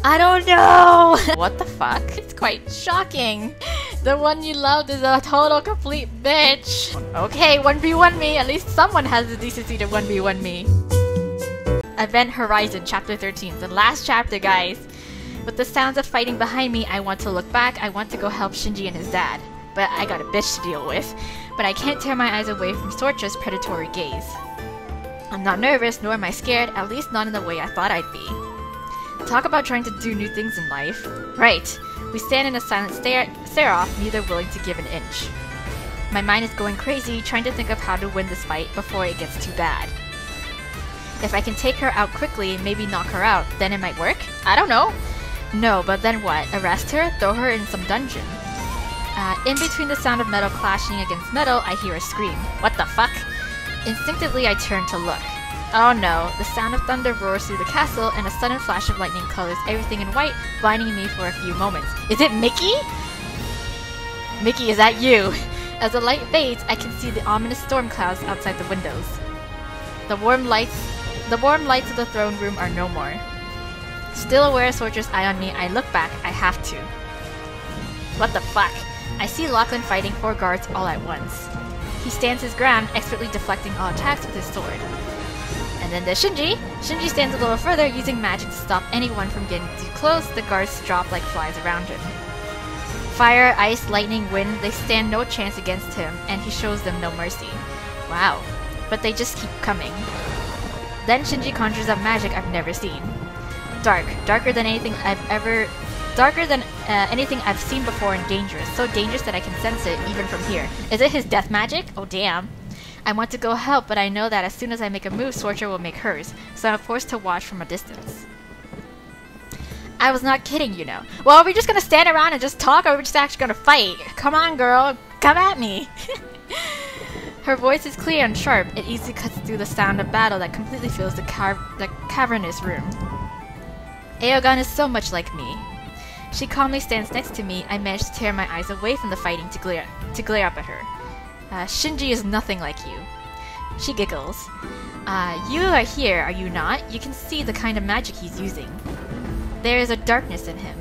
I don't know! What the fuck? It's quite shocking. The one you loved is a total complete bitch. Okay, 1v1 me. At least someone has the decency to 1v1 me. Event Horizon, Chapter 13. The last chapter, guys. With the sounds of fighting behind me, I want to look back. I want to go help Shinji and his dad. But I got a bitch to deal with. But I can't tear my eyes away from Sorcha's predatory gaze. I'm not nervous, nor am I scared, at least not in the way I thought I'd be. Talk about trying to do new things in life. Right. We stand in a silent stare-off, neither willing to give an inch. My mind is going crazy, trying to think of how to win this fight before it gets too bad. If I can take her out quickly, maybe knock her out, then it might work? I don't know. No, but then what? Arrest her? Throw her in some dungeon? In between the sound of metal clashing against metal, I hear a scream. What the fuck? Instinctively, I turn to look. Oh no, the sound of thunder roars through the castle, and a sudden flash of lightning colors everything in white, blinding me for a few moments. Is it Mickey? Mickey, is that you? As the light fades, I can see the ominous storm clouds outside the windows. The warm lights of the throne room are no more. Still aware of Sorcha's eye on me, I look back. I have to. What the fuck? I see Lachlan fighting 4 guards all at once. He stands his ground, expertly deflecting all attacks with his sword. And then there's Shinji. Shinji stands a little further, using magic to stop anyone from getting too close. The guards drop like flies around him. Fire, ice, lightning, wind, they stand no chance against him, and he shows them no mercy. Wow. But they just keep coming. Then Shinji conjures up magic I've never seen. Darker than anything I've seen before, and dangerous. So dangerous that I can sense it even from here. Is it his death magic? Oh damn. I want to go help, but I know that as soon as I make a move, Sorcha will make hers, so I'm forced to watch from a distance. I was not kidding, you know. Well, are we just gonna stand around and just talk, or are we just actually gonna fight? Come on, girl. Come at me. Her voice is clear and sharp. It easily cuts through the sound of battle that completely fills the cavernous room. Aegon is so much like me. She calmly stands next to me. I manage to tear my eyes away from the fighting to glare up at her. Shinji is nothing like you. She giggles. You are here, are you not? You can see the kind of magic he's using. There is a darkness in him.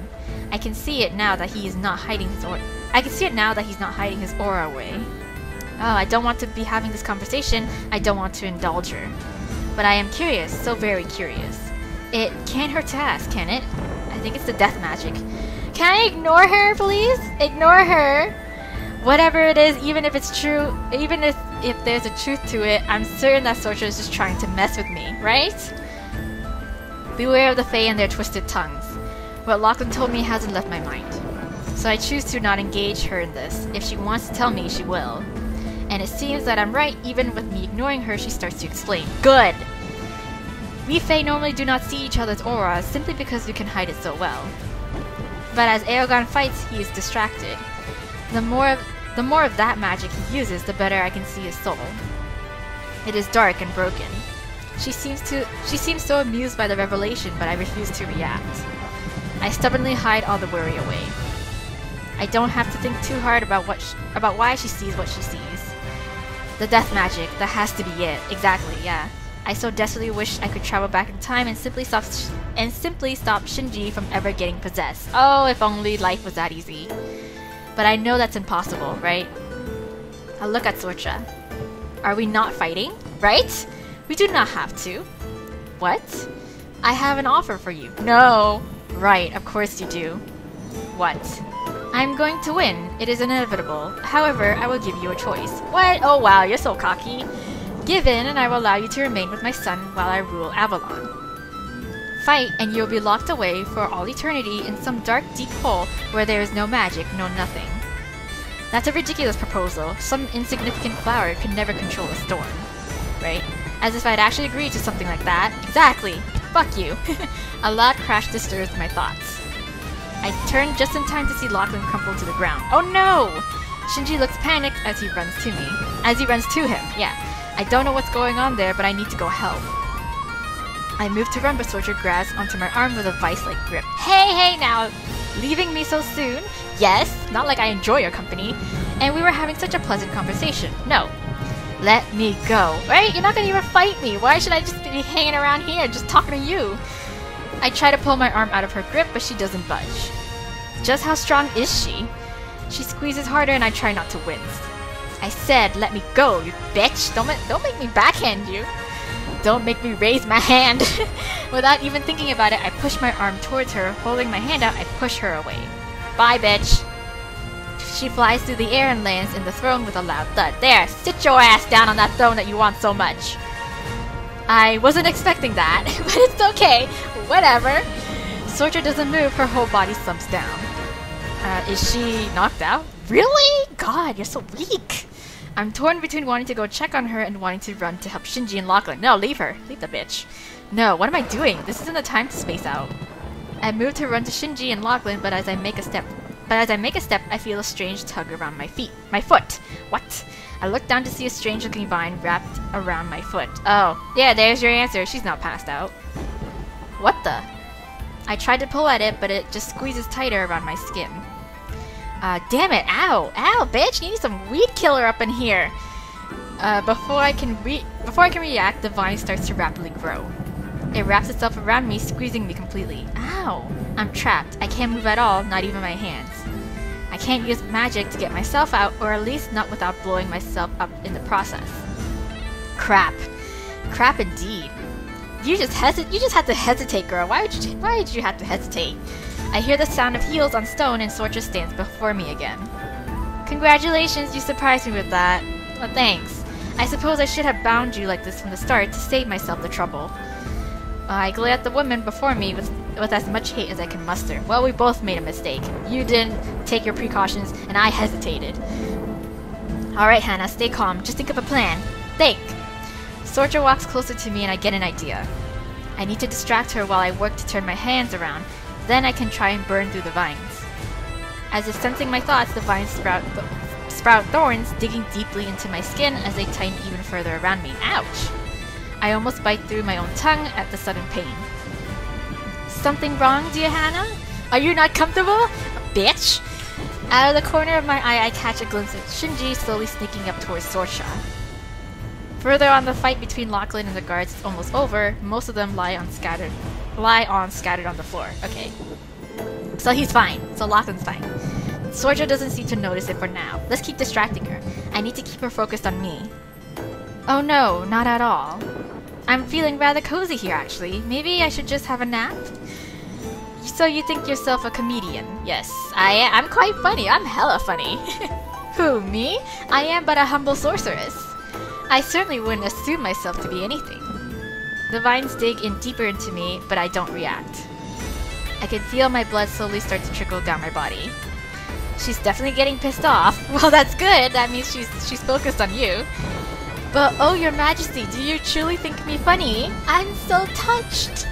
I can see it now that he is not hiding his aura. away. Oh, I don't want to be having this conversation. I don't want to indulge her. But I am curious, so very curious. It can't hurt to ask, can it? I think it's the death magic. Can I ignore her, please? Ignore her! Whatever it is, even if it's true, even if there's a truth to it, I'm certain that Sorcha is just trying to mess with me, right? Beware of the Fae and their twisted tongues. What Lachlan told me hasn't left my mind. So I choose to not engage her in this. If she wants to tell me, she will. And it seems that I'm right. Even with me ignoring her, she starts to explain. Good! We Fae normally do not see each other's auras simply because we can hide it so well. But as Aegon fights, he is distracted. The more of that magic he uses, the better I can see his soul. It is dark and broken. She seems so amused by the revelation, but I refuse to react. I stubbornly hide all the worry away. I don't have to think too hard about why she sees what she sees. The death magic, that has to be it. Exactly, yeah. I so desperately wish I could travel back in time and simply stop Shinji from ever getting possessed. Oh, if only life was that easy. But I know that's impossible, right? I'll look at Sorcha. Are we not fighting? Right? We do not have to. What? I have an offer for you. No! Right, of course you do. What? I'm going to win. It is inevitable. However, I will give you a choice. What? Oh wow, you're so cocky. Give in and I will allow you to remain with my son while I rule Avalon. Fight and you'll be locked away for all eternity in some dark, deep hole where there is no magic, no nothing. That's a ridiculous proposal. Some insignificant flower could never control a storm. Right? As if I'd actually agreed to something like that. Exactly! Fuck you! A loud crash disturbs my thoughts. I turn just in time to see Lachlan crumple to the ground. Oh no! Shinji looks panicked as he runs to me. As he runs to him, yeah. I don't know what's going on there, but I need to go help. I move to run, but Sorcha grabs onto my arm with a vice-like grip. Hey now! Leaving me so soon? Yes, not like I enjoy your company. And we were having such a pleasant conversation. No. Let me go. Right? You're not gonna even fight me. Why should I just be hanging around here just talking to you? I try to pull my arm out of her grip, but she doesn't budge. Just how strong is she? She squeezes harder and I try not to wince. I said, let me go, you bitch! Don't make me backhand you! Don't make me raise my hand! Without even thinking about it, I push my arm towards her. Holding my hand out, I push her away. Bye, bitch! She flies through the air and lands in the throne with a loud thud. There! Sit your ass down on that throne that you want so much! I wasn't expecting that, but it's okay. Whatever. Sorcha doesn't move, her whole body slumps down. Is she knocked out? Really? God, you're so weak! I'm torn between wanting to go check on her and wanting to run to help Shinji and Lachlan. No, leave her. Leave the bitch. No, what am I doing? This isn't the time to space out. I move to run to Shinji and Lachlan, but as I make a step, I feel a strange tug around my foot. What? I look down to see a strange-looking vine wrapped around my foot. Oh, yeah, there's your answer. She's not passed out. What the? I tried to pull at it, but it just squeezes tighter around my skin. Damn it! Ow! Ow, bitch! You need some weed killer up in here! Before I can react, the vine starts to rapidly grow. It wraps itself around me, squeezing me completely. Ow! I'm trapped. I can't move at all, not even my hands. I can't use magic to get myself out, or at least not without blowing myself up in the process. Crap. Crap indeed. You just had to hesitate, girl. Why did you have to hesitate? I hear the sound of heels on stone and Sorcha stands before me again. Congratulations, you surprised me with that. Well, thanks. I suppose I should have bound you like this from the start to save myself the trouble. I glare at the woman before me with as much hate as I can muster. Well, we both made a mistake. You didn't take your precautions, and I hesitated. Alright, Hannah, stay calm. Just think of a plan. Think! Sorcha walks closer to me and I get an idea. I need to distract her while I work to turn my hands around. Then I can try and burn through the vines. As if sensing my thoughts, the vines sprout thorns, digging deeply into my skin as they tighten even further around me. Ouch! I almost bite through my own tongue at the sudden pain. Something wrong, dear Hannah? Are you not comfortable? Bitch! Out of the corner of my eye, I catch a glimpse of Shinji slowly sneaking up towards Sorcha. Further on, the fight between Lachlan and the guards is almost over. Most of them lie on scattered on the floor. Okay. So he's fine. So Lachlan's fine. Sorcha doesn't seem to notice it for now. Let's keep distracting her. I need to keep her focused on me. Oh no, not at all. I'm feeling rather cozy here, actually. Maybe I should just have a nap? So you think yourself a comedian? Yes, I'm quite funny. I'm hella funny. Who, me? I am but a humble sorceress. I certainly wouldn't assume myself to be anything. The vines dig in deeper into me, but I don't react. I can feel my blood slowly start to trickle down my body. She's definitely getting pissed off. Well, that's good. That means she's focused on you. But oh, your majesty, do you truly think me funny? I'm so touched.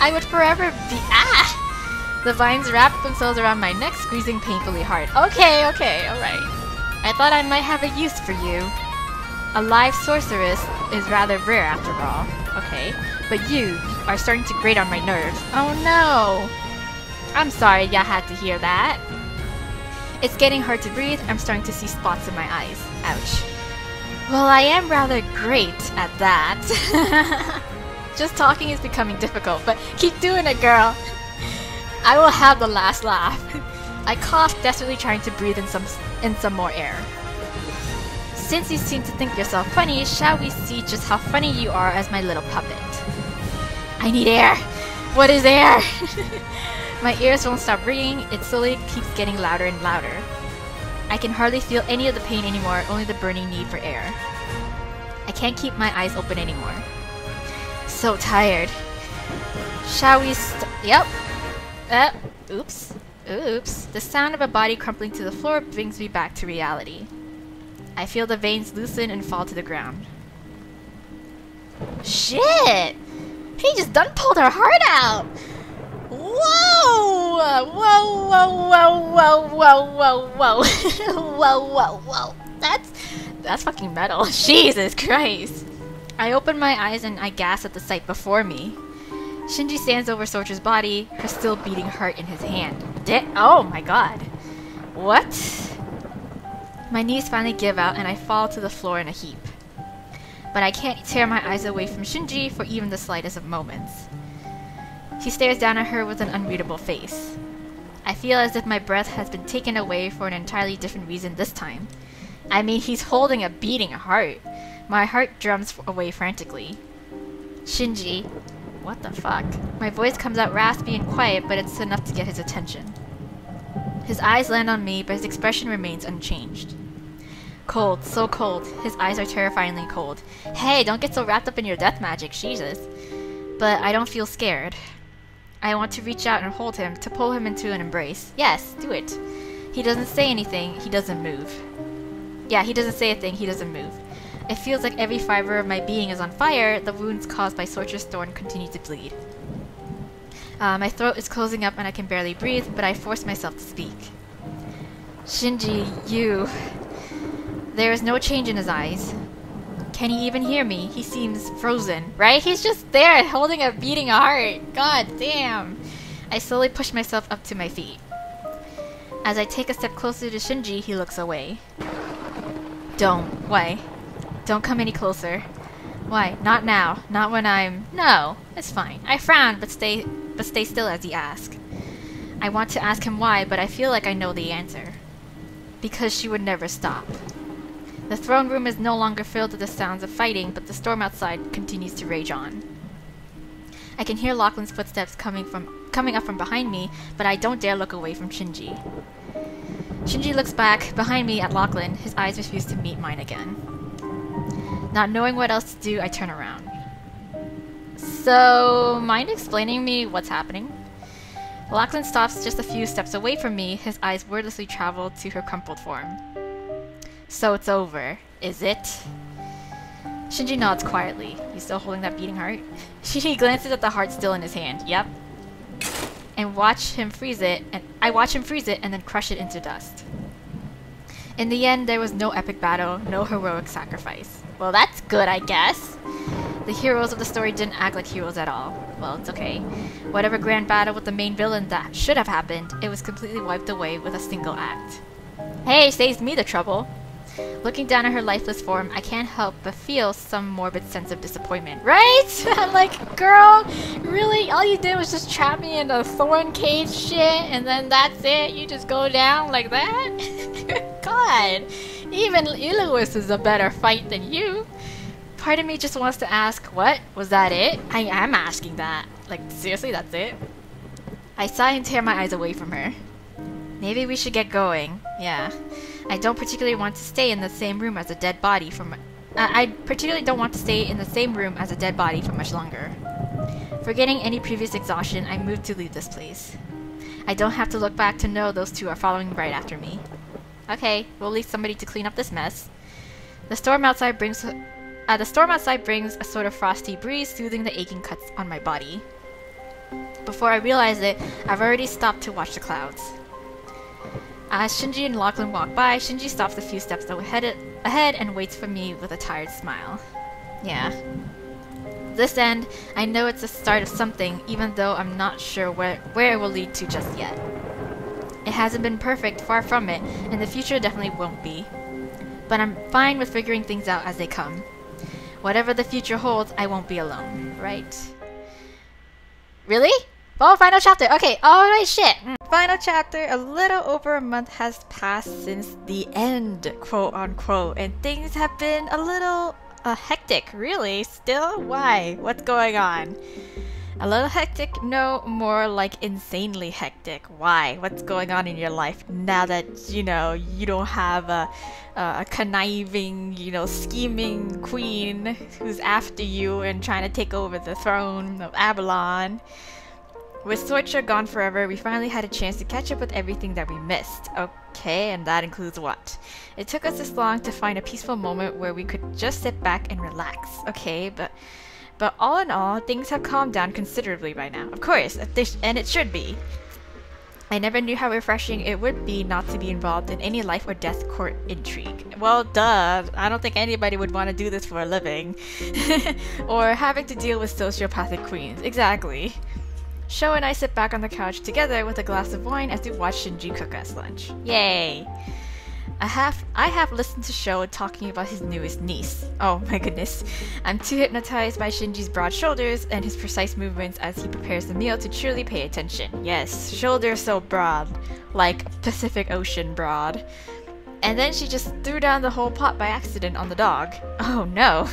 I would forever be— Ah! The vines wrap themselves around my neck, squeezing painfully hard. Okay, alright. I thought I might have a use for you. A live sorceress is rather rare after all. Okay, but you are starting to grate on my nerves. Oh no! I'm sorry y'all had to hear that. It's getting hard to breathe. I'm starting to see spots in my eyes. Ouch. Well, I am rather great at that. Just talking is becoming difficult, but keep doing it, girl. I will have the last laugh. I cough, desperately trying to breathe in some more air. Since you seem to think yourself funny, shall we see just how funny you are as my little puppet? I need air! What is air? My ears won't stop ringing, it slowly keeps getting louder and louder. I can hardly feel any of the pain anymore, only the burning need for air. I can't keep my eyes open anymore. So tired. Shall we Yep! Oops. Oops. The sound of a body crumpling to the floor brings me back to reality. I feel the veins loosen and fall to the ground. Shit! He just done pulled her heart out! Whoa! Whoa, whoa, whoa, whoa, whoa, whoa, whoa. Whoa. That's fucking metal. Jesus Christ! I open my eyes and I gasp at the sight before me. Shinji stands over Sorcha's body, her still beating heart in his hand. Oh my god. What? My knees finally give out and I fall to the floor in a heap. But I can't tear my eyes away from Shinji for even the slightest of moments. He stares down at her with an unreadable face. I feel as if my breath has been taken away for an entirely different reason this time. I mean, he's holding a beating heart. My heart drums away frantically. Shinji. What the fuck? My voice comes out raspy and quiet, but it's enough to get his attention. His eyes land on me, but his expression remains unchanged. Cold, so cold. His eyes are terrifyingly cold. Hey, don't get so wrapped up in your death magic, Jesus. But I don't feel scared. I want to reach out and hold him, to pull him into an embrace. Yes, do it. He doesn't say anything, he doesn't move. Yeah, he doesn't say a thing, he doesn't move. It feels like every fiber of my being is on fire. The wounds caused by Sorcha's thorn continue to bleed. My throat is closing up and I can barely breathe, but I force myself to speak. Shinji, you... There is no change in his eyes. Can he even hear me? He seems frozen, right? He's just there holding a beating heart. God damn. I slowly push myself up to my feet. As I take a step closer to Shinji, he looks away. Don't. Why? Don't come any closer. Why? Not now. Not when I'm... No, it's fine. I frown, but stay still as he asks. I want to ask him why, but I feel like I know the answer. Because she would never stop. The throne room is no longer filled with the sounds of fighting, but the storm outside continues to rage on. I can hear Lachlan's footsteps coming up from behind me, but I don't dare look away from Shinji. Shinji looks back behind me at Lachlan. His eyes refuse to meet mine again. Not knowing what else to do, I turn around. So, mind explaining me what's happening? Lachlan stops just a few steps away from me. His eyes wordlessly travel to her crumpled form. So it's over, is it? Shinji nods quietly. You still holding that beating heart? He glances at the heart still in his hand. Yep. And I watch him freeze it and then crush it into dust. In the end, there was no epic battle, no heroic sacrifice. Well, that's good, I guess. The heroes of the story didn't act like heroes at all. Well, it's okay. Whatever grand battle with the main villain that should have happened, it was completely wiped away with a single act. Hey, saves me the trouble. Looking down at her lifeless form, I can't help but feel some morbid sense of disappointment. Right? I'm like, girl, really? All you did was just trap me in a thorn cage shit, and then that's it? You just go down like that? God, even Iluis is a better fight than you. Part of me just wants to ask, what? Was that it? I am asking that. Like, seriously, that's it? I sigh and tear my eyes away from her. Maybe we should get going. Yeah. I don't particularly want to stay in the same room as a dead body for much longer. Forgetting any previous exhaustion, I move to leave this place. I don't have to look back to know those two are following right after me. Okay, we'll leave somebody to clean up this mess. The storm outside brings a sort of frosty breeze, soothing the aching cuts on my body. Before I realize it, I've already stopped to watch the clouds. As Shinji and Lachlan walk by, Shinji stops a few steps ahead and waits for me with a tired smile. Yeah. This end, I know it's the start of something, even though I'm not sure where it will lead to just yet. It hasn't been perfect, far from it, and the future definitely won't be. But I'm fine with figuring things out as they come. Whatever the future holds, I won't be alone, right? Really? Oh, final chapter! Okay, alright, shit! Final chapter, a little over a month has passed since the end, quote unquote, and things have been a little hectic, really. Still? Why? What's going on? A little hectic? No, more like insanely hectic. Why? What's going on in your life now that, you know, you don't have a conniving, you know, scheming queen who's after you and trying to take over the throne of Avalon? With Sorcha gone forever, we finally had a chance to catch up with everything that we missed. Okay, and that includes what? It took us this long to find a peaceful moment where we could just sit back and relax. Okay, but all in all, things have calmed down considerably by now. Of course, and it should be. I never knew how refreshing it would be not to be involved in any life or death court intrigue. Well, duh. I don't think anybody would want to do this for a living. Or having to deal with sociopathic queens. Exactly. Sho and I sit back on the couch together with a glass of wine as we watch Shinji cook us lunch. Yay! I have listened to Sho talking about his newest niece. Oh my goodness. I'm too hypnotized by Shinji's broad shoulders and his precise movements as he prepares the meal to truly pay attention. Yes, shoulders so broad, like Pacific Ocean broad. And then she just threw down the whole pot by accident on the dog. Oh no.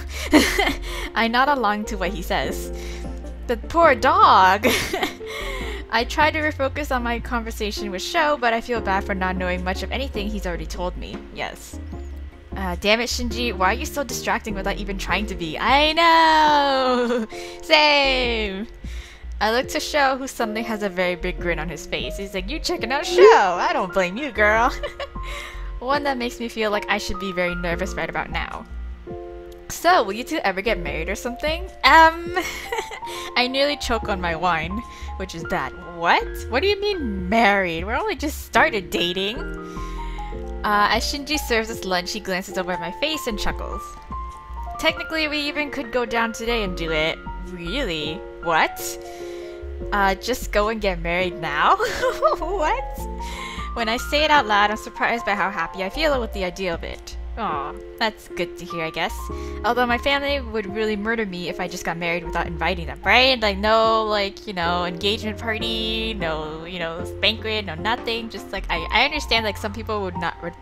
I nod along to what he says. The poor dog! I try to refocus on my conversation with Sho, but I feel bad for not knowing much of anything he's already told me. Yes. Damn it, Shinji, why are you so distracting without even trying to be? I know! Same! I look to Sho, who suddenly has a very big grin on his face. He's like, you checking out Sho? I don't blame you, girl. One that makes me feel like I should be very nervous right about now. So, will you two ever get married or something? I nearly choke on my wine, which is bad. What? What do you mean married? We're only just started dating. As Shinji serves us lunch, he glances over at my face and chuckles. Technically, we even could go down today and do it. Really? What? Just go and get married now? What? When I say it out loud, I'm surprised by how happy I feel with the idea of it. Aw, that's good to hear, I guess. Although my family would really murder me if I just got married without inviting them, right? Like, no, like, you know, engagement party, no, you know, banquet, no nothing. Just like, I understand, like, some people would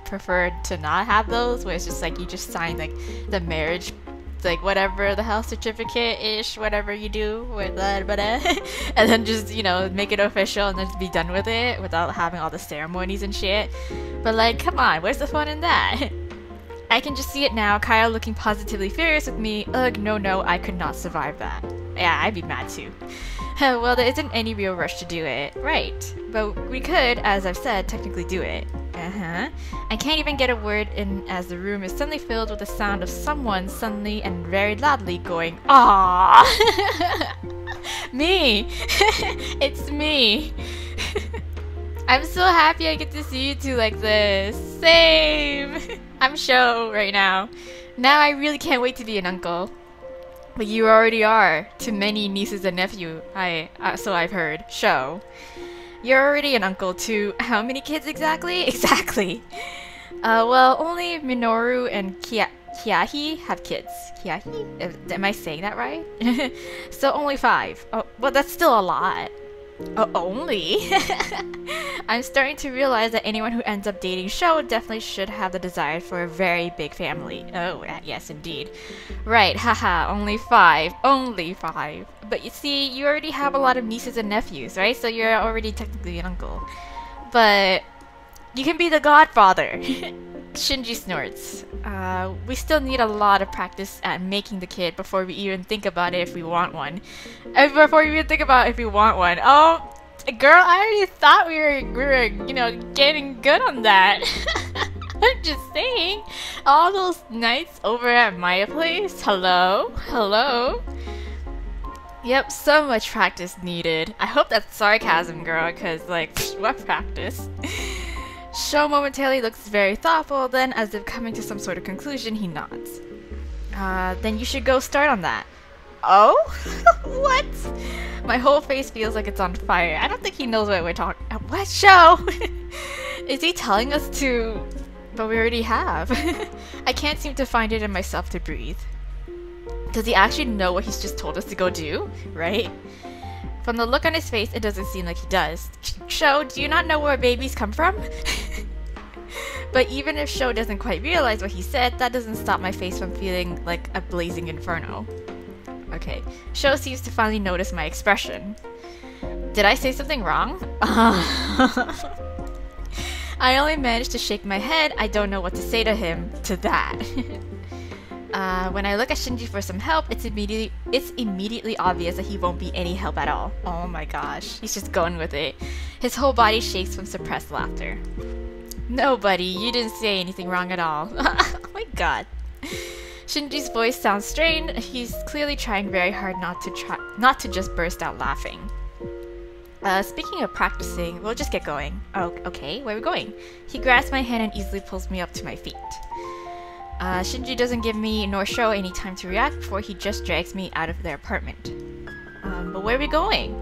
prefer to not have those, where it's just like, you just sign, like, the marriage, like, whatever the health certificate-ish, whatever you do, with and then just, you know, make it official and then just be done with it without having all the ceremonies and shit. But, like, come on, where's the fun in that? I can just see it now, Kyle looking positively furious with me. Ugh, no, I could not survive that. Yeah, I'd be mad too. Well, there isn't any real rush to do it. Right. But we could, as I've said, technically do it. I can't even get a word in as the room is suddenly filled with the sound of someone suddenly and very loudly going, "Aww!" Me! It's me! I'm so happy I get to see you two like this. Same! I'm Sho right now. Now I really can't wait to be an uncle. But you already are to many nieces and nephews, so I've heard. Sho. You're already an uncle to how many kids exactly? Exactly. Well, only Minoru and Kiahi have kids. Kiahi? Am I saying that right? So only 5. Oh, well, that's still a lot. Only? I'm starting to realize that anyone who ends up dating Sho definitely should have the desire for a very big family. Oh, yes, indeed. Right, haha, only 5. Only 5. But you see, you already have a lot of nieces and nephews, right? So you're already technically an uncle. But you can be the godfather. Shinji snorts. We still need a lot of practice at making the kid before we even think about it if we want one. Before we even think about if we want one. Oh, girl, I already thought we were, you know, getting good on that. I'm just saying. All those nights over at my place. Hello? Yep, so much practice needed. I hope that's sarcasm, girl, because, like, what practice? Sho momentarily looks very thoughtful, then, as if coming to some sort of conclusion, he nods. Then you should go start on that. Oh? What? My whole face feels like it's on fire. I don't think he knows what we're talking about. What, Sho? Is he telling us to... But we already have. I can't seem to find it in myself to breathe. Does he actually know what he's just told us to go do? Right? From the look on his face, it doesn't seem like he does. Sho, do you not know where babies come from? But even if Sho doesn't quite realize what he said, that doesn't stop my face from feeling like a blazing inferno. Okay, Sho seems to finally notice my expression. Did I say something wrong? I only managed to shake my head. I don't know what to say to him, to that. When I look at Shinji for some help, it's immediately obvious that he won't be any help at all. Oh my gosh, he's just going with it. His whole body shakes from suppressed laughter. No, buddy, you didn't say anything wrong at all. Oh my god. Shinji's voice sounds strained. He's clearly trying very hard not to just burst out laughing. Speaking of practicing, we'll just get going. Oh, okay, where are we going? He grabs my hand and easily pulls me up to my feet. Shinji doesn't give me nor Sho any time to react before he just drags me out of their apartment. But where are we going?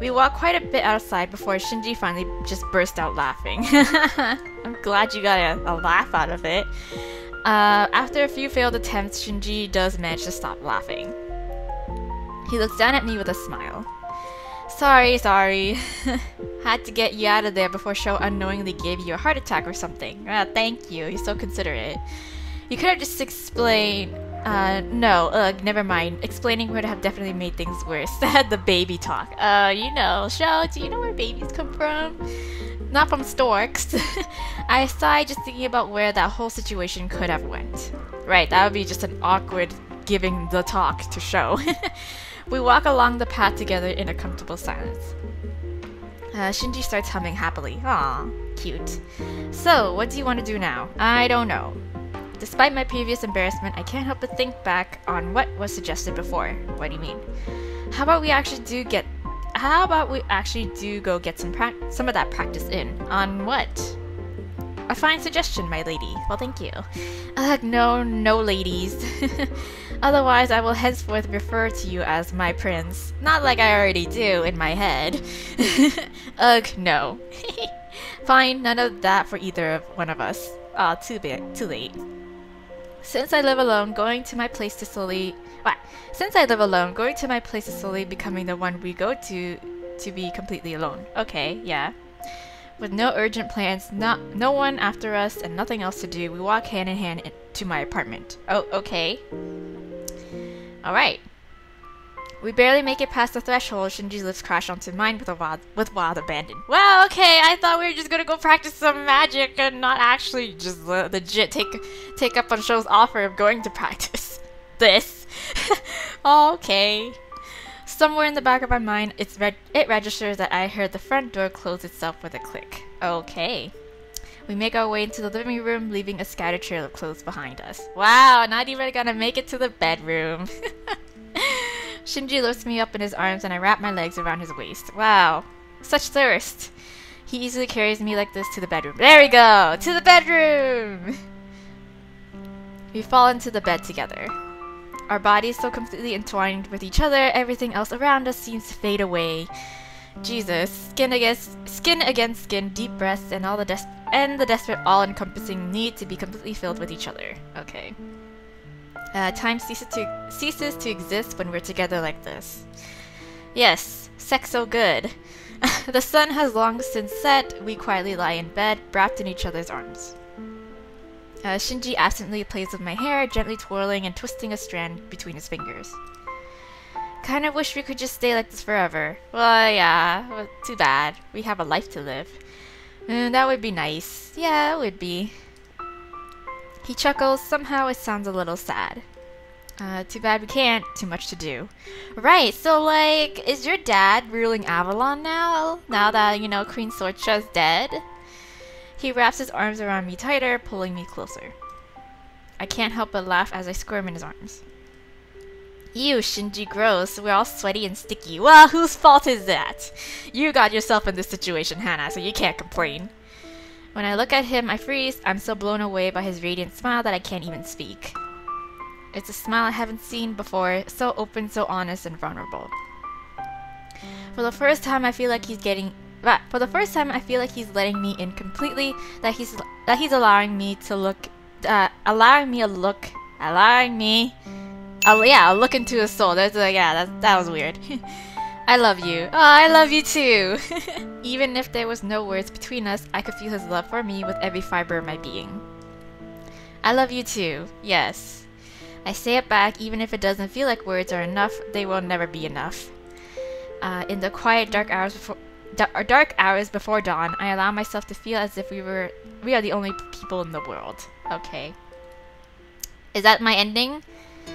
We walk quite a bit outside before Shinji finally just burst out laughing. I'm glad you got a laugh out of it. After a few failed attempts, Shinji does manage to stop laughing. He looks down at me with a smile. Sorry. Had to get you out of there before Sho unknowingly gave you a heart attack or something. Thank you, you're so considerate. You could have just explained... no, never mind. Explaining would have definitely made things worse. The baby talk. You know, Sho, do you know where babies come from? Not from storks. I sighed just thinking about where that whole situation could have went. Right, that would be just an awkward giving the talk to Sho. We walk along the path together in a comfortable silence. Shinji starts humming happily. Aw, cute. So, what do you want to do now? I don't know. Despite my previous embarrassment, I can't help but think back on what was suggested before. What do you mean? How about we actually do go get some of that practice in? On what? A fine suggestion, my lady. Well, thank you. No ladies. Otherwise, I will henceforth refer to you as my prince. Not like I already do in my head. No. Fine, none of that for either one of us. Too late. Since I live alone, going to my place is slowly becoming the one we go to be completely alone. Okay, yeah. With no urgent plans, no one after us, and nothing else to do, we walk hand in hand to my apartment. Oh, okay. Alright. We barely make it past the threshold. Shinji's lips crash onto mine with wild abandon. Well, okay, I thought we were just gonna go practice some magic and not actually just legit take up on Sho's offer of going to practice this. Okay. Somewhere in the back of my mind, it registers that I heard the front door close itself with a click. Okay. We make our way into the living room, leaving a scattered trail of clothes behind us. Wow, not even gonna make it to the bedroom. Shinji lifts me up in his arms and I wrap my legs around his waist. Wow, such thirst. He easily carries me like this to the bedroom. There we go! To the bedroom! We fall into the bed together. Our bodies so completely entwined with each other, everything else around us seems to fade away. Jesus, skin against skin, deep breaths, and the desperate, all-encompassing need to be completely filled with each other. Okay. Time ceases to exist when we're together like this. Yes, sex so good. The sun has long since set. We quietly lie in bed, wrapped in each other's arms. Shinji absently plays with my hair, gently twirling and twisting a strand between his fingers. Kinda wish we could just stay like this forever. Well, yeah, well, too bad. We have a life to live. That would be nice. Yeah, it would be. He chuckles. Somehow it sounds a little sad. Too bad we can't. Too much to do. Right, so like, is your dad ruling Avalon now? Now that, you know, Queen Sorcha's dead? He wraps his arms around me tighter, pulling me closer. I can't help but laugh as I squirm in his arms. Ew, Shinji, gross. We're all sweaty and sticky. Well, whose fault is that? You got yourself in this situation, Hannah, so you can't complain. When I look at him, I freeze. I'm so blown away by his radiant smile that I can't even speak. It's a smile I haven't seen before, so open, so honest, and vulnerable. For the first time, I feel like he's letting me in completely. That he's allowing me to look, a look into his soul. That was weird. I love you. Oh, I love you too. Even if there was no words between us, I could feel his love for me with every fiber of my being. I love you too. Yes. I say it back, even if it doesn't feel like words are enough. They will never be enough. In the quiet, dark hours before dawn, I allow myself to feel as if we are the only people in the world. Okay. Is that my ending?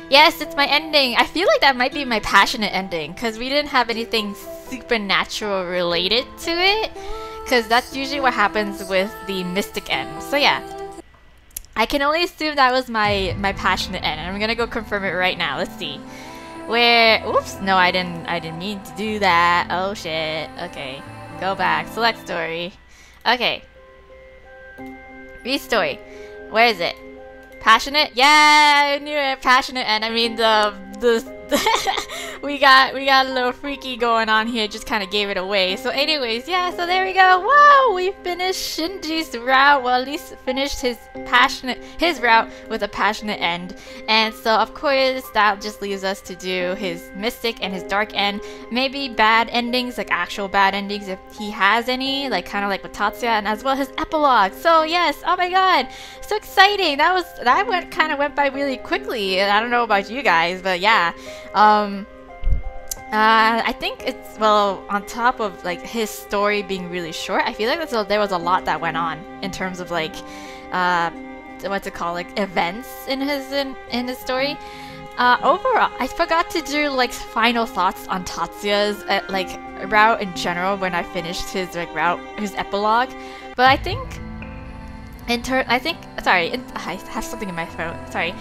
Yes, it's my ending! I feel like that might be my passionate ending, because we didn't have anything supernatural related to it, because that's usually what happens with the mystic end. So yeah. I can only assume that was my passionate end, and I'm gonna go confirm it right now. Let's see. Where... Oops! No, I didn't mean to do that. Oh shit. Okay. Go back. Select story. Okay. Read story. Where is it? Passionate? Yeah, I knew it. Passionate end. I mean the we got a little freaky going on here, just kind of gave it away. So anyways, yeah, so there we go. Wow, we finished Shinji's route. Well, at least finished his route with a passionate end. And so of course that just leaves us to do his mystic and his dark end. Maybe bad endings, like actual bad endings if he has any, like kind of like with Tatsuya, and as well his epilogue. So yes, oh my god, so exciting. That kind of went by really quickly. I don't know about you guys, but yeah. I think it's, well, on top of like his story being really short, I feel like there was a lot that went on in terms of like what's it called, like events in his story. Overall, I forgot to do like final thoughts on Tatsuya's like route in general when I finished his like route, his epilogue. But I think I have something in my throat. Sorry,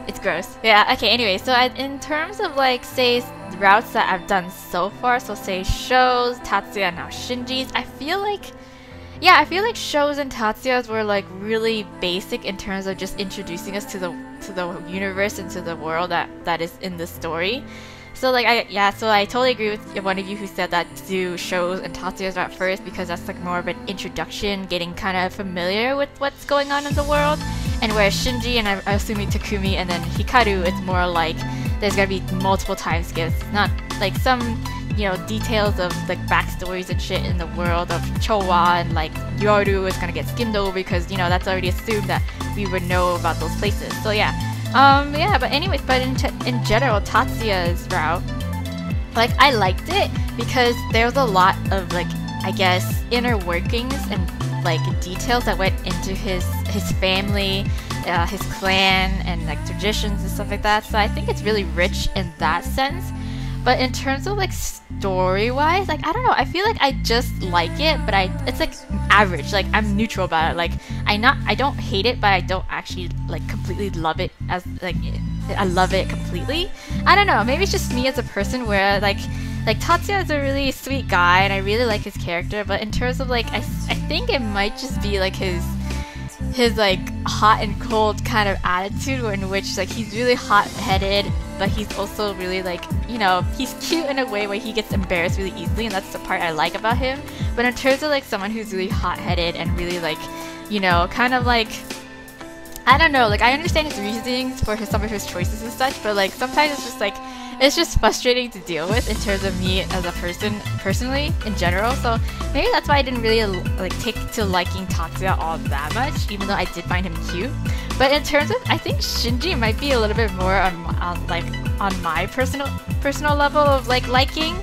it's gross. Yeah. Okay. Anyway, so in terms of like say routes that I've done so far, so say shows, Tatsuya, and now Shinji's, I feel like shows and Tatsuya's were like really basic in terms of just introducing us to the universe and to the world that is in the story. So like so I totally agree with one of you who said that do shows and Tatsuya's route first, because that's like more of an introduction, getting kind of familiar with what's going on in the world. And whereas Shinji and I'm assuming Takumi and then Hikaru, it's more like there's gonna be multiple time skips, not like some, you know, details of like backstories and shit in the world of Chowa, and like Yoru is gonna get skimmed over because, you know, that's already assumed that we would know about those places. So yeah. But anyways, but in general, Tatsuya's route, like, I liked it because there was a lot of, like, I guess, inner workings and, like, details that went into his family, his clan, and, like, traditions and stuff like that. So I think it's really rich in that sense. But in terms of, like, story-wise, like, I don't know, I feel like I just like it, but it's, like, average. Like, I'm neutral about it. Like, I don't hate it, but I don't actually, like, completely love it as, like, I love it completely. I don't know, maybe it's just me as a person where, like Tatsuya is a really sweet guy, and I really like his character, but in terms of, like, I think it might just be, like, his like hot and cold kind of attitude, in which like he's really hot-headed, but he's also really, like, you know, he's cute in a way where he gets embarrassed really easily, and that's the part I like about him. But in terms of like someone who's really hot-headed and really, like, you know, kind of like, I don't know, like, I understand his reasonings for some of his choices and such, but like sometimes it's just like, it's just frustrating to deal with in terms of me as a person, personally, in general. So maybe that's why I didn't really like take to liking Tatsuya all that much, even though I did find him cute. But in terms of, I think Shinji might be a little bit more on my personal level of like liking.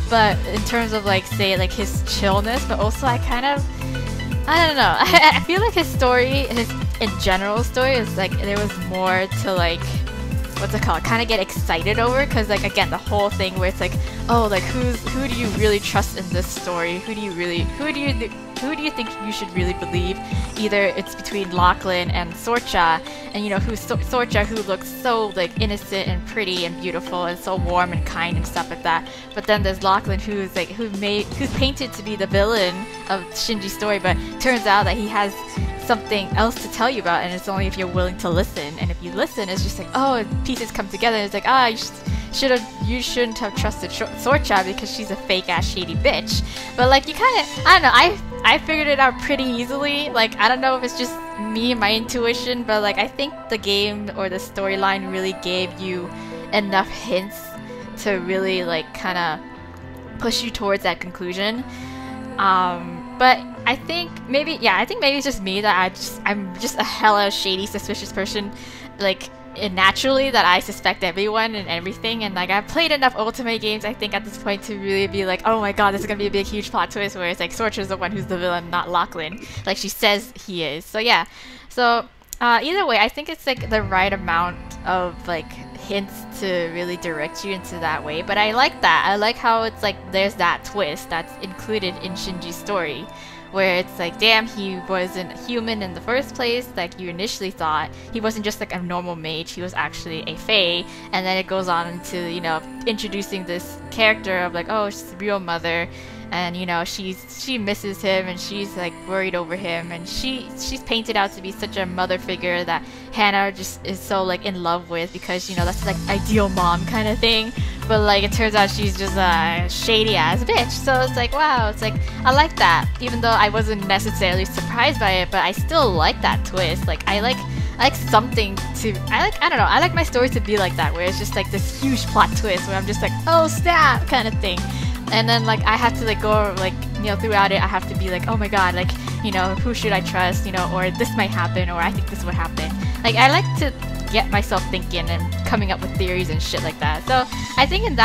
But in terms of like, say, like his chillness, but also I don't know. I feel like his story, his in general story, is like there was more to, like, what's it called, kind of get excited over, because like again the whole thing where it's like, oh, like who do you really trust in this story, who do you think you should really believe? Either it's between Lachlan and Sorcha, and you know, who's Sorcha, who looks so like innocent and pretty and beautiful and so warm and kind and stuff like that, but then there's Lachlan, who's like who's painted to be the villain of Shinji's story, but turns out that he has something else to tell you about, and it's only if you're willing to listen. And if you listen, it's just like, oh, pieces come together. It's like, you shouldn't have trusted Sorcha because she's a fake ass shady bitch. But like, you kind of, I don't know, I figured it out pretty easily. Like, I don't know if it's just me and my intuition, but like, I think the game or the storyline really gave you enough hints to really like kind of push you towards that conclusion. But I think maybe it's just me that I'm just a hella shady, suspicious person, like, naturally, that I suspect everyone and everything, and like I've played enough Ultimate games, I think, at this point to really be like, oh my god, this is gonna be a big huge plot twist where it's like Sorcha's the one who's the villain, not Lachlan, like she says he is. So yeah, so either way, I think it's like the right amount of like hints to really direct you into that way. But I like that. I like how it's like there's that twist that's included in Shinji's story, where it's like, damn, he wasn't human in the first place, like you initially thought. He wasn't just like a normal mage, he was actually a fae. And then it goes on into, you know, introducing this character of like, oh, she's the real mother, and you know she misses him, and she's like worried over him, and she's painted out to be such a mother figure that Hannah just is so like in love with, because you know that's like ideal mom kind of thing. But like it turns out she's just a shady ass bitch. So it's like, wow, it's like I like that, even though I wasn't necessarily surprised by it, but I still like that twist. Like I like something to I don't know, I like my stories to be like that, where it's just like this huge plot twist where I'm just like, oh snap kind of thing. And then like I have to like go like, you know, throughout it I have to be like, oh my god, like, you know, who should I trust, you know, or this might happen, or I think this would happen. Like I like to get myself thinking and coming up with theories and shit like that. So I think in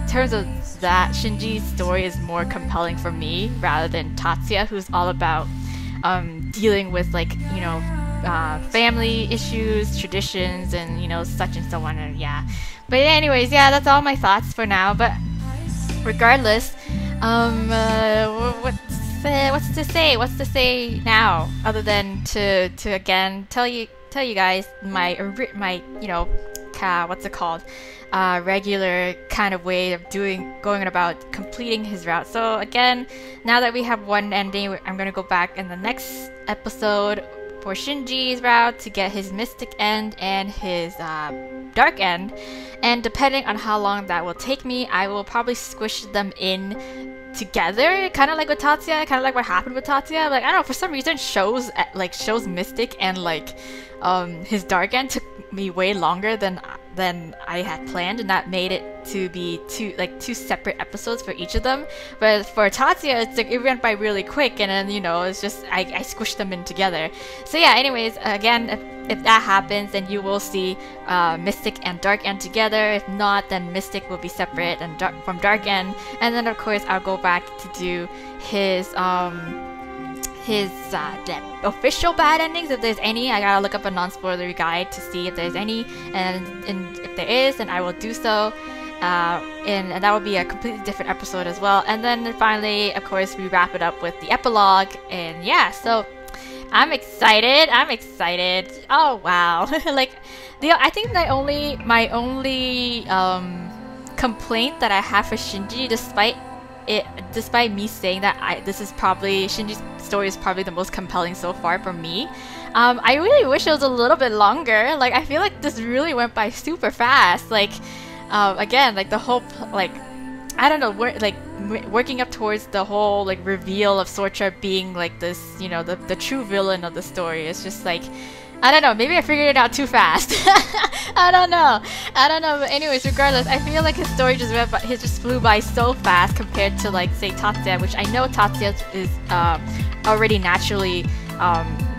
terms of that, Shinji's story is more compelling for me rather than Tatsuya, who's all about dealing with like, you know, family issues, traditions, and you know, such and so on, and yeah. But anyways, yeah, that's all my thoughts for now. But regardless, what's to say now other than to again tell you guys my you know, what's it called, regular kind of way of going about completing his route. So again, now that we have one ending, I'm gonna go back in the next episode for Shinji's route to get his mystic end and his dark end, and depending on how long that will take me, I will probably squish them in together, kind of like with Tatsuya, kind of like what happened with Tatsuya. Like I don't know, for some reason shows mystic and like his dark end took me way longer than I had planned, and that made it to be two separate episodes for each of them. But for Tatsuya, it's like it went by really quick, and then you know, it's just I squished them in together. So yeah, anyways, again, if that happens, then you will see Mystic and Dark End together. If not, then Mystic will be separate and from Dark End, and then of course I'll go back to do his official bad endings, if there's any. I gotta look up a non-spoilery guide to see if there's any, and if there is, then I will do so. And that will be a completely different episode as well. And then finally, of course, we wrap it up with the epilogue, and yeah, so I'm excited. Oh wow. Like I think my only complaint that I have for Shinji, despite me saying that Shinji's story is probably the most compelling so far for me, I really wish it was a little bit longer. Like I feel like this really went by super fast. Like again, like the whole I don't know, working up towards the whole like reveal of Sorcha being like this, you know, the true villain of the story. It's just like, I don't know, maybe I figured it out too fast. I don't know, but anyways, regardless, I feel like his story just flew by so fast compared to like, say, Tatsuya, which I know Tatsuya is already naturally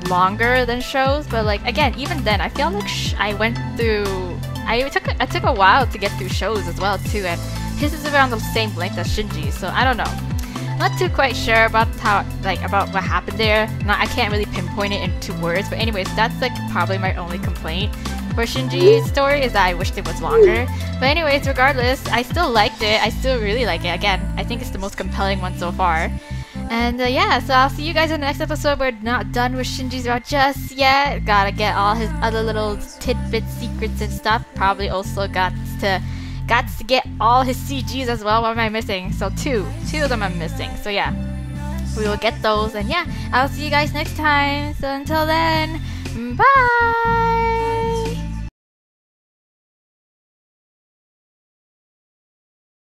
longer than shows, but like, again, even then, I feel like I took a while to get through shows as well too, and his is around the same length as Shinji, so I don't know. Not too quite sure about about what happened there. I can't really pinpoint it into words, but anyways, that's like probably my only complaint for Shinji's story, is that I wished it was longer. But anyways, regardless, I still liked it. I still really like it. Again, I think it's the most compelling one so far. And yeah, so I'll see you guys in the next episode. We're not done with Shinji's route just yet. Gotta get all his other little tidbits, secrets and stuff. Probably also got to get all his CGs as well. What am I missing? So two of them I'm missing. So yeah, we will get those, and yeah, I'll see you guys next time. So until then, bye!